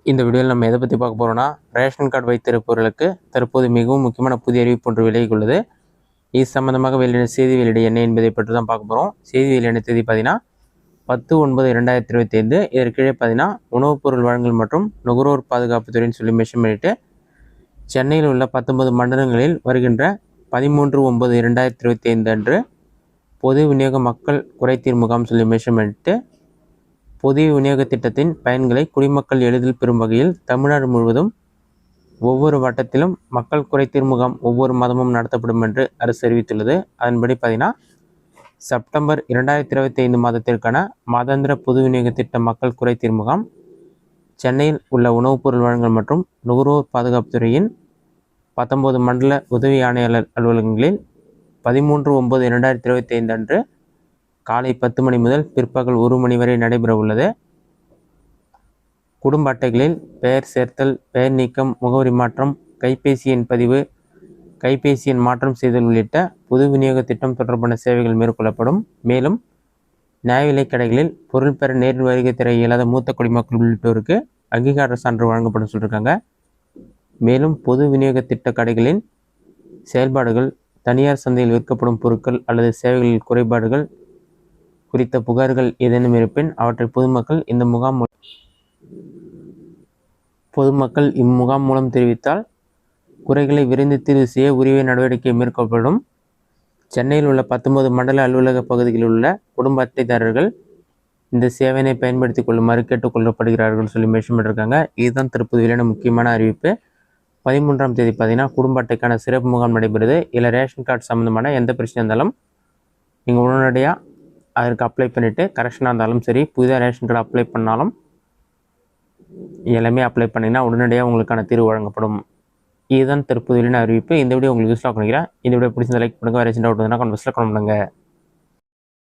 இந்த வீடியோவில் நம்ம எதை பற்றி பார்க்க போகிறோம்னா, ரேஷன் கார்டு வைத்திருப்பவர்களுக்கு தற்போது மிகவும் முக்கியமான புதிய அறிவிப்பு ஒன்று விலகியுள்ளது. இது சம்பந்தமாக வெளியான செய்தி வெளியீடு என்ன என்பதை பற்றி தான் பார்க்க போகிறோம். செய்தி வெளியான தேதி பார்த்தீங்கன்னா 10/9/2025. இதற்கு கீழே பார்த்தீங்கன்னா உணவுப் பொருள் வழங்கல் மற்றும் நுகர்வோர் பாதுகாப்புத்துறைன்னு சொல்லி மென்ஷன் பண்ணிட்டு, சென்னையில் உள்ள 19 மண்டலங்களில் வருகின்ற 13/9/2025 அன்று பொது விநியோக மக்கள் குறைதீர் முகாம் சொல்லி மென்ஷன் பண்ணிட்டு, பொது விநியோக திட்டத்தின் பயன்களை குடிமக்கள் எளிதில் பெறும் வகையில் தமிழ்நாடு முழுவதும் ஒவ்வொரு வட்டத்திலும் மக்கள் குறைதீர் முகாம் ஒவ்வொரு மாதமும் நடத்தப்படும் என்று அரசு அறிவித்துள்ளது. அதன்படி பார்த்தீங்கன்னா செப்டம்பர் 2025 மாதத்திற்கான மாதாந்திர பொது விநியோக திட்ட மக்கள் குறைதீர் முகாம் சென்னையில் உள்ள உணவுப் பொருள் வழங்கல் மற்றும் நுகர்வோர் பாதுகாப்புத்துறையின் 19 மண்டல உதவி ஆணையாளர் அலுவலகங்களில் 13/9/2025 அன்று காலை 10 மணி முதல் பிற்பகல் 1 மணி வரை நடைபெற உள்ளது. குடும்ப அட்டைகளில் பெயர் சேர்த்தல், பெயர் நீக்கம், முகவரி மாற்றம், கைபேசி எண் பதிவு, கைபேசி எண் மாற்றம் செய்தல் உள்ளிட்ட பொது விநியோக திட்டம் தொடர்பான சேவைகள் மேற்கொள்ளப்படும். மேலும் நியாய விலைக் கடைகளில் பொருள் பெற நேரில் வருகை தர இயலாத மூத்த குடிமக்கள் உள்ளிட்டோருக்கு அங்கீகார சான்று வழங்கப்படும் சொல்லியிருக்காங்க. மேலும் பொது விநியோக திட்ட கடைகளின் செயல்பாடுகள், தனியார் சந்தையில் விற்கப்படும் பொருட்கள் அல்லது சேவைகளில் குறைபாடுகள் குறித்த புகார்கள் ஏதேனும் இருப்பின் அவற்றை பொதுமக்கள் இம்முகாம் மூலம் தெரிவித்தால் குறைகளை விரைந்து தீர்வு செய்ய உரிய நடவடிக்கை மேற்கொள்ளப்படும். சென்னையில் உள்ள 19 மண்டல அலுவலக பகுதிகளில் உள்ள குடும்ப அட்டைதாரர்கள் இந்த சேவையினை பயன்படுத்திக் கொள்ளுமாறு கேட்டுக்கொள்ளப்படுகிறார்கள் சொல்லி மென்ஷன் பண்ணியிருக்காங்க. இதுதான் தற்போது வெளியான முக்கியமான அறிவிப்பு. 13ஆம் தேதி பார்த்தீங்கன்னா குடும்ப அட்டைக்கான சிறப்பு முகாம் நடைபெறுது. இல்லை ரேஷன் கார்டு சம்மந்தமான எந்த பிரச்சனை இருந்தாலும் நீங்கள் உடனடியாக அதற்கு அப்ளை பண்ணிவிட்டு, கரெக்ஷனாக இருந்தாலும் சரி, புதிதாக ரேஷன் கார்டு அப்ளை பண்ணாலும் எல்லாமே அப்ளை பண்ணிங்கன்னா உடனடியாக உங்களுக்கான தீர்வு வழங்கப்படும். இதுதான் தற்போது வெளியான அறிவிப்பு. இந்த வீடியோ உங்களுக்கு யூஸ்ஃபுல்லாக நினைக்கிறேன். இந்த வீடியோ பிடிச்சிருந்தா லைக் பண்ணுங்கள். வேறு சின்ன டவுட் இருந்தால் கமெண்ட் பாக்ஸில் கமெண்ட் பண்ணுங்கள்.